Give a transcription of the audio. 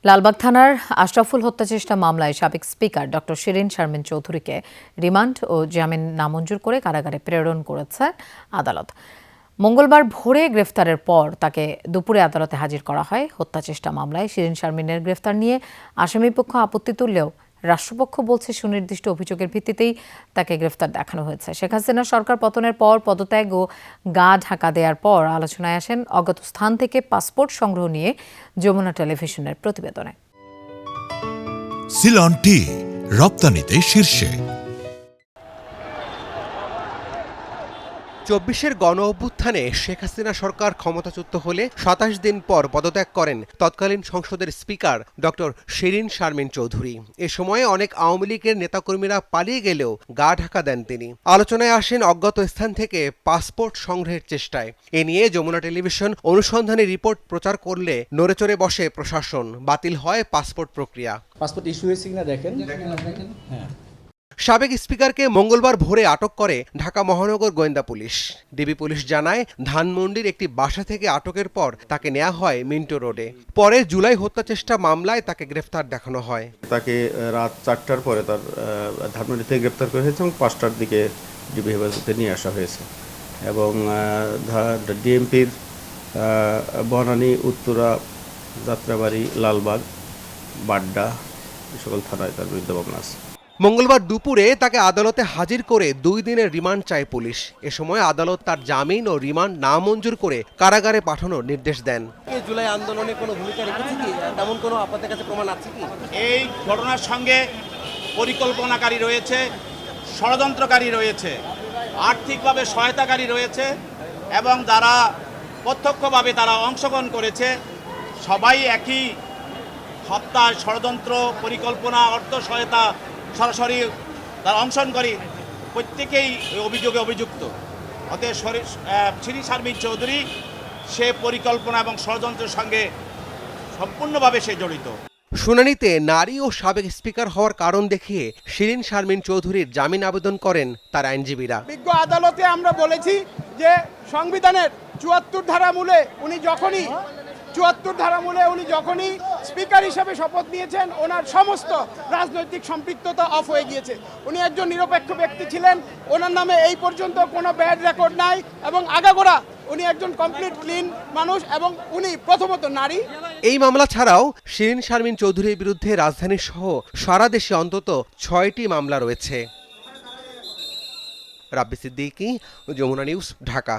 লালবাগ থানার আশরাফুল হত্যাচেষ্টা মামলায় সাবেক স্পিকার ডক্টর শিরিন শারমিন চৌধুরীকে রিমান্ড ও জামিন নামঞ্জুর করে কারাগারে প্রেরণ করেছে আদালত। মঙ্গলবার ভোরে গ্রেফতারের পর তাকে দুপুরে আদালতে হাজির করা হয়। হত্যাচেষ্টা মামলায় শিরিন শারমিনের গ্রেফতার নিয়ে আসামিপক্ষ আপত্তি তুললেও রাষ্ট্রপক্ষ বলছে সুনির্দিষ্ট অভিযোগের ভিত্তিতেই তাকে গ্রেফতার দেখানো হয়েছে। শেখ হাসিনার সরকার পতনের পর পদত্যাগ ও গা ঢাকা দেওয়ার পর আলোচনায় আসেন অজ্ঞাত স্থান থেকে পাসপোর্ট সংগ্রহ নিয়ে যমুনা টেলিভিশনের প্রতিবেদনে। সিলন টি রপ্তানিতে শীর্ষে। ২৪-এর গণ অভ্যুত্থানে শেখ হাসিনা সরকার ক্ষমতাচ্যুত হলে ২৭ দিন পর পদত্যাগ করেন তৎকালীন সংসদের স্পিকার ডক্টর শিরিন শারমিন চৌধুরী। এ সময়ে অনেক আওয়ামী লীগের নেতাকর্মীরা পালিয়ে গেলেও গা ঢাকা দেন তিনি। আলোচনায় আসেন অজ্ঞাত স্থান থেকে পাসপোর্ট সংগ্রহের চেষ্টায়। এ নিয়ে যমুনা টেলিভিশন অনুসন্ধানী রিপোর্ট প্রচার করলে নড়েচড়ে বসে প্রশাসন, বাতিল হয় পাসপোর্ট প্রক্রিয়া। পাসপোর্ট ইস্যু হয়েছে কিনা দেখেন। হ্যাঁ। সাবেক স্পিকারকে মঙ্গলবার ভোরে আটক করে ঢাকা মহানগর গোয়েন্দা পুলিশ। ডিবি পুলিশ জানায়, ধানমন্ডির একটি বাসা থেকে আটকের পর তাকে নেওয়া হয় মিন্টো রোডে। পরে জুলাই হত্যাচেষ্টা মামলায় তাকে গ্রেফতার দেখানো হয়। তাকে রাত 4টার পরে তার ধানমন্ডি থেকে গ্রেফতার করা হয়েছে এবং 5টার দিকে ডিবি হেফাজতে নিয়ে আসা হয়েছে এবং ডিএমপির বনানী, উত্তরা, যাত্রাবাড়ি, লালবাগ, বাড্ডা সকল থানায় তার বিরুদ্ধে মামলা আছে। মঙ্গলবার দুপুরে তাকে আদালতে হাজির করে 2 দিনের রিমান্ড চায় পুলিশ। এ সময় আদালত তার জামিন ও রিমান্ড নামঞ্জুর করে কারাগারে পাঠানোর নির্দেশ দেন। জুলাই আন্দোলনে কোনো ভূমিকা রেখেছে কি, তেমন কোনো আপনাদের কাছে প্রমাণ আছে কি? এই ঘটনার সঙ্গে পরিকল্পনাকারী রয়েছে, ষড়যন্ত্রকারী রয়েছে, আর্থিকভাবে সহায়তাকারী রয়েছে এবং যারা প্রত্যক্ষভাবে তারা অংশগ্রহণ করেছে, সবাই একই হত্যা, ষড়যন্ত্র, পরিকল্পনা, অর্থ সহায়তা সরাসরি তারা অংশগ্রহণকারী প্রত্যেকেই অভিযোগে অভিযুক্ত। অতএব শিরিন শারমিন চৌধুরী সে পরিকল্পনা এবং ষড়যন্ত্রের সঙ্গে সম্পূর্ণভাবে সে জড়িত। শুনানিতে নারী ও সাবেক স্পিকার হওয়ার কারণ দেখিয়ে শিরিন শারমিন চৌধুরীর জামিন আবেদন করেন তার আইনজীবীরা। বিজ্ঞ আদালতে আমরা বলেছি যে সংবিধানের 74 ধারা মূলে উনি যখনই স্পিকার হিসেবে শপথ নিয়েছেন, ওনার সমস্ত রাজনৈতিক সম্পৃক্ততা অফ হয়ে গিয়েছে। উনি একজন নিরপেক্ষ ব্যক্তি ছিলেন, ওনার নামে এই পর্যন্ত কোনো ব্যাড রেকর্ড নাই এবং আগাগোড়া উনি একজন কমপ্লিট ক্লিন মানুষ এবং উনি প্রথমত নারী। এই মামলা ছাড়াও শিরিন শারমিন চৌধুরীর বিরুদ্ধে রাজধানী সহ সারা দেশে অন্তত 6টি মামলা রয়েছে। রাব্বি সিদ্দিকী, যমুনা নিউজ, ঢাকা।